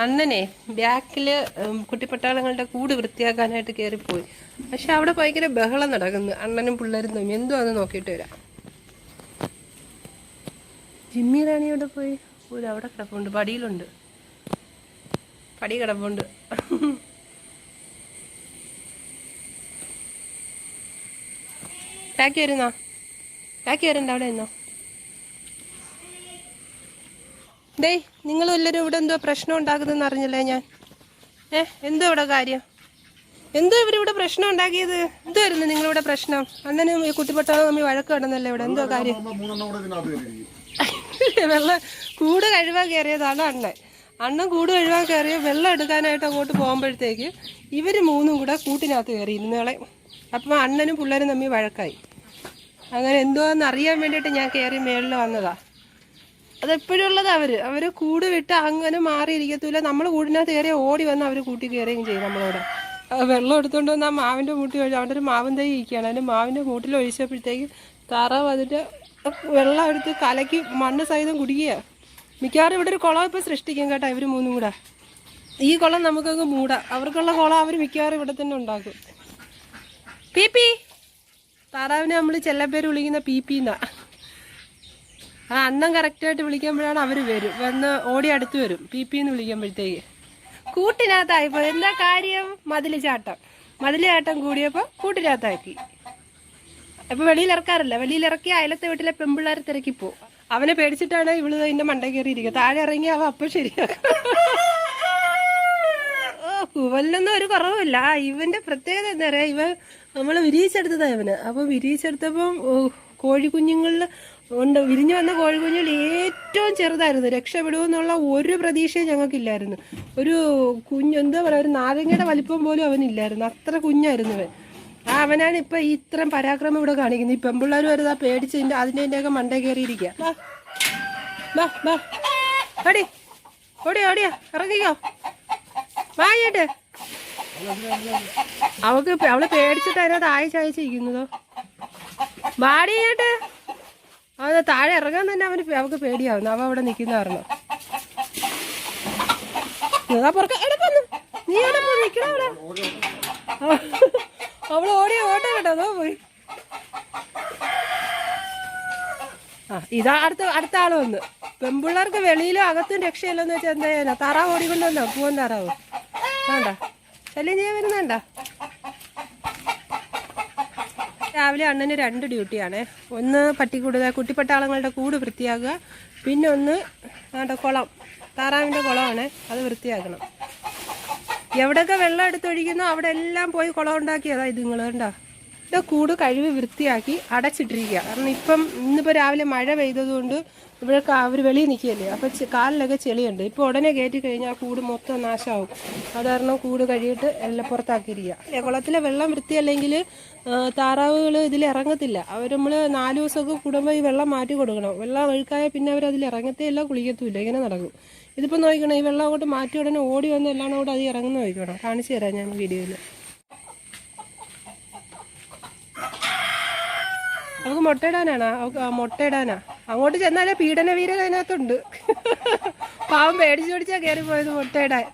അണ്ണനെ ബാക്കില് കുട്ടിപ്പട്ടാളങ്ങളുടെ കൂട് വൃത്തിയാക്കാനായിട്ട് കയറിപ്പോയി. പക്ഷെ അവിടെ ഭയങ്കര ബഹളം നടക്കുന്നു. അണ്ണനും പിള്ളേരും തമ്മിൽ എന്തുവാന്ന് നോക്കിയിട്ട് വരാം. ജിമ്മി റാണി അവിടെ പോയി. അവിടെ കിടപ്പുണ്ട്, പടിയിലുണ്ട്, പടി കിടപ്പുണ്ട്. ടാക്കി വരുന്നോ? ടാക്കി വരണ്ട, അവിടെ നിന്നോ. ഡേയ്, നിങ്ങളും എല്ലാവരും ഇവിടെ എന്തോ പ്രശ്നം ഉണ്ടാക്കുന്നതെന്ന് അറിഞ്ഞല്ലേ ഞാൻ. എന്തോ ഇവിടെ കാര്യം? എന്തോ ഇവരിവിടെ പ്രശ്നം ഉണ്ടാക്കിയത്? എന്തായിരുന്നു നിങ്ങളിവിടെ പ്രശ്നം? അണ്ണനും ഈ കുട്ടിപ്പട്ടാളും തമ്മിൽ വഴക്ക് കിടന്നല്ലേ ഇവിടെ? എന്തോ കാര്യം? വെള്ളം കൂട് കഴുകാൻ കയറിയതാണ് അണ്ണൻ. അണ്ണൻ കൂട് കഴുകാൻ കയറിയ വെള്ളം എടുക്കാനായിട്ട് അങ്ങോട്ട് പോകുമ്പോഴത്തേക്ക് ഇവർ മൂന്നും കൂടെ കൂട്ടിനകത്ത് കയറി ഇന്നലെ. അപ്പം അണ്ണനും പിള്ളേരും തമ്മിൽ വഴക്കായി. അങ്ങനെ എന്തോന്ന് അറിയാൻ വേണ്ടിയിട്ട് ഞാൻ കയറി മേളിൽ വന്നതാ. അതെപ്പോഴും ഉള്ളത്. അവര് കൂട് വിട്ട് അങ്ങനെ മാറിയിരിക്കത്തില്ല. നമ്മൾ കൂടിനകത്ത് കയറിയ ഓടി വന്ന് അവർ കൂട്ടി കയറുകയും ചെയ്യും നമ്മളോട്. വെള്ളം എടുത്തുകൊണ്ട് വന്ന് ആ മാവിൻ്റെ മൂട്ടി ഒഴിച്ചു. അവിടെ ഒരു മാവൻ തൈ ഇരിക്കുകയാണ്. അതിൻ്റെ മാവിൻ്റെ മൂട്ടിൽ ഒഴിച്ചപ്പോഴത്തേക്ക് താറാവ് അതിൻ്റെ വെള്ളം എടുത്ത് കലക്കി മണ്ണ് സഹിതം കുടിക്കുക. മിക്കവാറും ഇവിടെ ഒരു കുളം ഇപ്പോൾ സൃഷ്ടിക്കും കേട്ടോ ഇവർ മൂന്നും കൂടെ. ഈ കുളം നമുക്കങ്ങ് മൂടാം. അവർക്കുള്ള കുളം അവർ മിക്കവാറും ഇവിടെ തന്നെ ഉണ്ടാക്കും. പി പി, താറാവിനെ നമ്മൾ ചെല്ലപ്പേര് വിളിക്കുന്ന പി പിന്നാ. ആ അണ്ണം കറക്റ്റായിട്ട് വിളിക്കുമ്പോഴാണ് അവർ വന്ന് ഓടി അടുത്ത് വരും. പി പി എന്ന് വിളിക്കുമ്പോഴത്തേക്ക് കൂട്ടിനകത്തായിപ്പോൾ. എന്താ കാര്യം? മതിൽ ചാട്ടം കൂടിയപ്പോൾ കൂട്ടിനകത്താക്കി. അപ്പോൾ വെളിയിലിറക്കാറില്ല. വെളിയിലിറക്കി അയലത്തെ വീട്ടിലെ പെമ്പിള്ളേർ തിരക്കിപ്പോവും. അവനെ പേടിച്ചിട്ടാണ് ഇവള് ഇതിൻ്റെ മണ്ട കയറിയിരിക്കുക. താഴെ ഇറങ്ങി അവ അപ്പം ശരിയാക്കും. കുവലിനൊന്നും ഒരു കുറവുമില്ല. ഇവന്റെ പ്രത്യേകത എന്താ പറയാ, ഇവൻ നമ്മൾ വിരിയിച്ചെടുത്തതാ ഇവന്. അപ്പം വിരിയിച്ചെടുത്തപ്പം കോഴിക്കുഞ്ഞുങ്ങളിൽ ഉണ്ട്, വിരിഞ്ഞു വന്ന കോഴിക്കുഞ്ഞുങ്ങൾ ഏറ്റവും ചെറുതായിരുന്നു. രക്ഷപ്പെടുമെന്നുള്ള ഒരു പ്രതീക്ഷയും ഞങ്ങൾക്കില്ലായിരുന്നു. ഒരു എന്താ പറയുക, ഒരു നാരങ്ങയുടെ വലിപ്പം പോലും അവനില്ലായിരുന്നു. അത്ര കുഞ്ഞായിരുന്നു ഇവൻ. അവനാണ് ഇപ്പൊ ഇത്രയും പരാക്രമം ഇവിടെ കാണിക്കുന്നത്. ഈ പെമ്പിള്ളേർ വരുതാ പേടിച്ച് അതിൻ്റെയൊക്കെ മണ്ടേ കയറിയിരിക്കുക. ഓടി ഓടിയാ ഓടിയാ ഇറങ്ങിക്കോ വാങ്ങിട്ട്. അവള് പേടിച്ചിട്ട് അതിനകത്ത് അയച്ചിരിക്കുന്നതോ. വാടിയിട്ട് അവന് താഴെ ഇറങ്ങാൻ തന്നെ അവൾക്ക് പേടിയാവുന്നു. അവ അവിടെ നിൽക്കുന്ന കാരണം. നീ അവിടെ നിൽക്കണ അവിടെ. അവള് ഓടിയ ഓട്ടം കേട്ടോ, അതോ പോയി. ഇതാ അടുത്ത ആള് വന്ന്. പെമ്പിള്ളേർക്ക് വെളിയിലും അകത്തും രക്ഷയില്ലെന്ന് വെച്ചാൽ എന്താ ചെയ്യാനാ? താറാവ് ഓടിക്കൊണ്ടുവന്നോ? പൂവൻ താറാവ് വേണ്ട, ശല്യം ചെയ്യാൻ വരുന്നുണ്ട. രാവിലെ അണ്ണന് 2 ഡ്യൂട്ടിയാണ്. ഒന്ന് കുട്ടിപ്പട്ടാളങ്ങളുടെ കൂട് വൃത്തിയാക്കുക, പിന്നെ ഒന്ന് കുളം, താറാവിൻ്റെ കുളമാണ്, അത് വൃത്തിയാക്കണം. എവിടെയൊക്കെ വെള്ളം എടുത്തൊഴിക്കുന്നോ അവിടെ എല്ലാം പോയി കുളം ഉണ്ടാക്കിയതാ ഇത്. നിങ്ങൾ കണ്ടോ? ഇത് കൂട് കഴുകി വൃത്തിയാക്കി അടച്ചിട്ടിരിക്കുക. കാരണം ഇന്നിപ്പോൾ രാവിലെ മഴ പെയ്തതുകൊണ്ട് ഇവിടെ അവർ വെളിയിൽ നിൽക്കുകയല്ലേ, അപ്പോൾ കാലിലൊക്കെ ചെളിയുണ്ട്. ഇപ്പോൾ ഉടനെ കയറ്റി കഴിഞ്ഞാൽ കൂട് മൊത്തം നാശമാവും. അത് കാരണം കൂട് കഴുകിയിട്ട് എല്ലാം പുറത്താക്കിയിരിക്കുക. കുളത്തിലെ വെള്ളം വൃത്തിയല്ലെങ്കിൽ താറാവുകൾ ഇതിൽ ഇറങ്ങത്തില്ല. നമ്മൾ 4 ദിവസമൊക്കെ കൂടുമ്പോൾ ഈ വെള്ളം മാറ്റി കൊടുക്കണം. വെള്ളം ഒഴുക്കായ പിന്നെ അവരതിൽ ഇറങ്ങത്തേ ഇല്ല, കുളിക്കത്തുമില്ല, ഇങ്ങനെ നടക്കും. ഇതിപ്പോൾ നോക്കണം, ഈ വെള്ളം അങ്ങോട്ട് മാറ്റി ഉടനെ ഓടി വന്ന് എല്ലാം കൂടെ അത് ഇറങ്ങുന്ന നോക്കണം. കാണിച്ചു തരാം ഞാൻ വീഡിയോയിൽ. അവൾക്ക് മുട്ടയിടാനാണോ? മുട്ടയിടാനാ. അങ്ങോട്ട് ചെന്നാലേ പീഡന വീരൻ അതിനകത്തുണ്ട്. പാവം പേടിച്ചാ കയറി പോയത് മുട്ടയിടാൻ.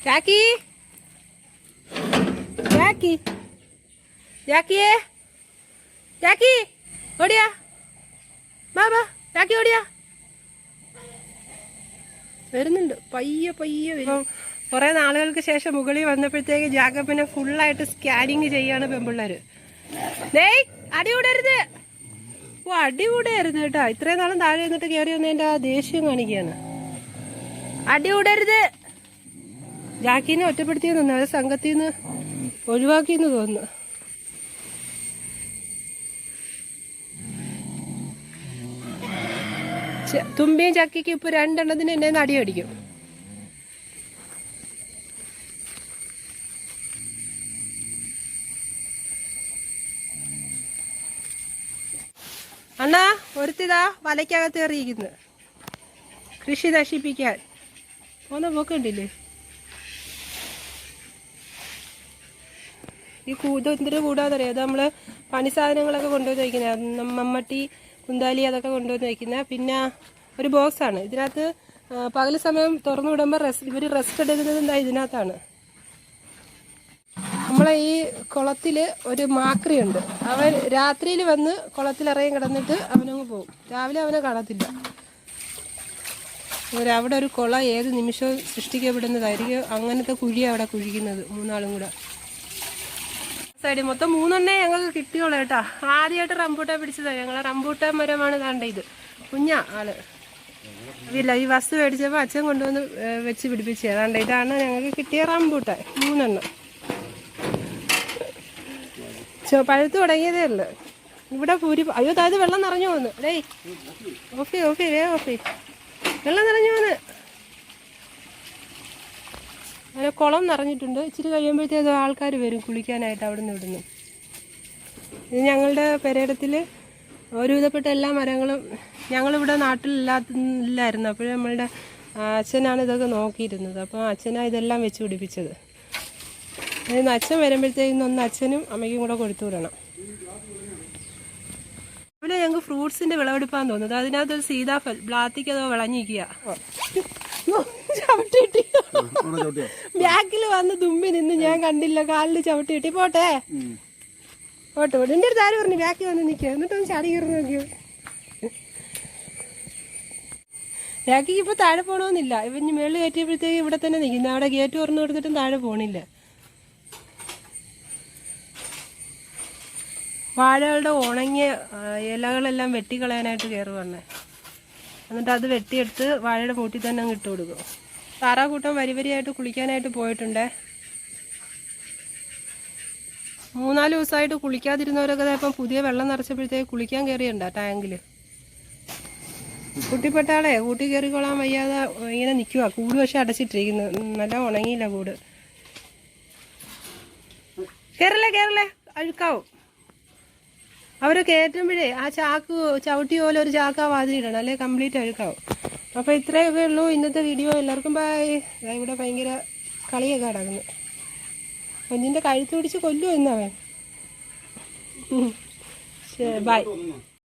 ജാക്കി ജാക്കി ജാക്കിയേ ജാക്കി ഓടിയാ ബാബാ. ജാക്കി ഓടിയാ. വരുന്നുണ്ട്, പയ്യെ വരും. കുറേ നാളുകൾക്ക് ശേഷം മുകളിൽ വന്നപ്പോഴത്തേക്ക് ജാക്കപ്പിനെ ഫുള്ളായിട്ട് സ്കാനിങ് ചെയ്യാണ് പെമ്പിള്ളേർ. ഡേയ് അടികൂടരുത്. അടികൂടായിരുന്നു കേട്ടോ. ഇത്രയും നാളും താഴെ നിന്നിട്ട് കയറി വന്നതിൻ്റെ ആ ദേഷ്യം കാണിക്കുകയാണ്. അടികൂടരുത്. ജാക്കിനെ ഒറ്റപ്പെടുത്തിയെന്ന് തോന്നുന്നു, അവരെ സംഘത്തിൽ നിന്ന് ഒഴിവാക്കിയെന്ന് തോന്നുന്നു. തുമ്പിയും ചക്കിക്കും ഇപ്പോൾ 2 എണ്ണത്തിന് എന്നെ അടിയടിക്കും. അണ്ണാ ഒരുത്തിതാ വലയ്ക്കകത്ത് കയറിയിരിക്കുന്നത്, കൃഷി നശിപ്പിക്കാൻ. പോക്കണ്ടില്ലേ ഈ എന്തൊരു കൂടാന്നറിയാം. അത് നമ്മള് പണി സാധനങ്ങളൊക്കെ കൊണ്ടുപോയി വയ്ക്കുന്നത്. മമ്മട്ടി കുന്താലി അതൊക്കെ കൊണ്ടുവന്ന് വയ്ക്കുന്നത്. പിന്നെ ഒരു ബോക്സാണ് ഇതിനകത്ത്. പകൽ സമയം തുറന്നു വിടുമ്പോൾ ഇവർ റെസ്റ്റ് എടുക്കുന്നത് ഇതിനകത്താണ്. നമ്മളെ ഈ കുളത്തിൽ ഒരു മാക്രിയുണ്ട്. അവൻ രാത്രിയിൽ വന്ന് കുളത്തിലിറങ്ങി കിടന്നിട്ട് അവനങ്ങ് പോകും. രാവിലെ അവനെ കാണത്തില്ല. അവിടെ ഒരു കുളം ഏത് നിമിഷവും സൃഷ്ടിക്കപ്പെടുന്നതായിരിക്കും. അങ്ങനത്തെ കുഴിയാണ് അവിടെ കുഴിക്കുന്നത്. 3 ആളും കൂടെ സൈഡിൽ മൊത്തം 3 എണ്ണേ ഞങ്ങൾക്ക് കിട്ടിയോളൂ കേട്ടോ. ആദ്യമായിട്ട് റംബൂട്ടാൻ പിടിച്ചതാണ്. ഞങ്ങളെ റംബൂട്ടാൻ മരമാണ് കണ്ട ഇത്. കുഞ്ഞാ ആള് ഇല്ല, ഈ വസ്തു മേടിച്ചപ്പോൾ അച്ഛൻ കൊണ്ടുവന്ന് വെച്ച് പിടിപ്പിച്ചത്. അതാണ്ട് ഇതാണ് ഞങ്ങൾക്ക് കിട്ടിയ റംബൂട്ടാൻ. 3 എണ്ണം പഴുത്ത് തുടങ്ങിയതേ ഉള്ളു. ഇവിടെ അയ്യോ താഴത്ത് വെള്ളം നിറഞ്ഞു പോന്ന്. ഡേയ് ഓഫി വേഗം ഓഫി. വെള്ളം നിറഞ്ഞു പോന്ന്. അങ്ങനെ കുളം നിറഞ്ഞിട്ടുണ്ട്. ഇച്ചിരി കഴിയുമ്പോഴത്തേക്കും ആൾക്കാർ വരും കുളിക്കാനായിട്ട് അവിടെ നിന്ന് ഇവിടുന്ന്. ഇത് ഞങ്ങളുടെ പെരയിടത്തിൽ ഒരുവിധപ്പെട്ട എല്ലാ മരങ്ങളും ഞങ്ങളിവിടെ നാട്ടിലില്ലായിരുന്നു. അപ്പോഴും നമ്മളുടെ അച്ഛനാണ് ഇതൊക്കെ നോക്കിയിരുന്നത്. അപ്പോൾ അച്ഛനാണ് ഇതെല്ലാം വെച്ച് പിടിപ്പിച്ചത്. അതിന് അച്ഛൻ വരുമ്പോഴത്തേക്കും ഒന്ന് അച്ഛനും അമ്മയ്ക്കും കൂടെ കൊടുത്തു വിടണം. ഇവിടെ ഞങ്ങൾക്ക് ഫ്രൂട്ട്സിന്റെ വിളവെടുപ്പാന്ന് തോന്നുന്നത്. അതിനകത്തൊരു സീതാഫൽ ബ്ലാത്തിക്ക് അതോ വിളഞ്ഞിരിക്കുക. ചവിട്ടി ബാക്കിൽ വന്ന് തുമ്പി നിന്ന് ഞാൻ കണ്ടില്ല. കാലിൽ ചവിട്ടി കിട്ടി. പോട്ടെ എന്റെ അടുത്ത് ആര് പറഞ്ഞു ബാക്കിൽ വന്ന് നിൽക്കുക. എന്നിട്ടൊന്ന് ചാടി കയറി നോക്കിയോ. ബാക്കിക്ക് ഇപ്പൊ താഴെ പോകണമെന്നില്ല. ഇവന് മേളിൽ കയറ്റിയപ്പോഴത്തേക്ക് ഇവിടെ തന്നെ നിൽക്കുന്നത്. അവിടെ ഗേറ്റ് തുറന്നു കൊടുത്തിട്ടും താഴെ പോണില്ല. വാഴകളുടെ ഉണങ്ങിയ ഇലകളെല്ലാം വെട്ടിക്കളയാനായിട്ട് കയറുവാണ്. എന്നിട്ട് അത് വെട്ടിയെടുത്ത് വാഴയുടെ മൂട്ടിൽ തന്നെ അങ്ങ് ഇട്ട് കൊടുക്കും. താറാകൂട്ടം വരിയായിട്ട് കുളിക്കാനായിട്ട് പോയിട്ടുണ്ടേ. 3-4 ദിവസമായിട്ട് കുളിക്കാതിരുന്നവരൊക്കെ ഇപ്പം പുതിയ വെള്ളം നിറച്ചപ്പോഴത്തേക്ക് കുളിക്കാൻ കയറിയുണ്ട ടാങ്കിൽ. കുട്ടിപ്പെട്ടാളെ കൂട്ടി കയറിക്കൊള്ളാൻ വയ്യാതെ ഇങ്ങനെ നിൽക്കുക. കൂട് പക്ഷെ അടച്ചിട്ടിരിക്കുന്നു. നല്ല ഉണങ്ങിയില്ല കൂട്. കയറല്ലേ അഴുക്കാവും. അവർ കയറ്റുമ്പോഴേ ആ ചാക്ക് ചവിട്ടി പോലെ ഒരു ചാക്ക് ആ വാതിലിടണം, അല്ലെ കംപ്ലീറ്റ് അഴുക്കാവും. അപ്പോൾ ഇത്രയൊക്കെ ഉള്ളൂ ഇന്നത്തെ വീഡിയോ. എല്ലാവർക്കും ബൈ. ഇവിടെ ഭയങ്കര കളിയൊക്കെ നടക്കുന്നു. കുഞ്ഞിൻ്റെ കഴുത്ത് പിടിച്ച് കൊല്ലുമോ ഇന്നവൻ. ബൈ.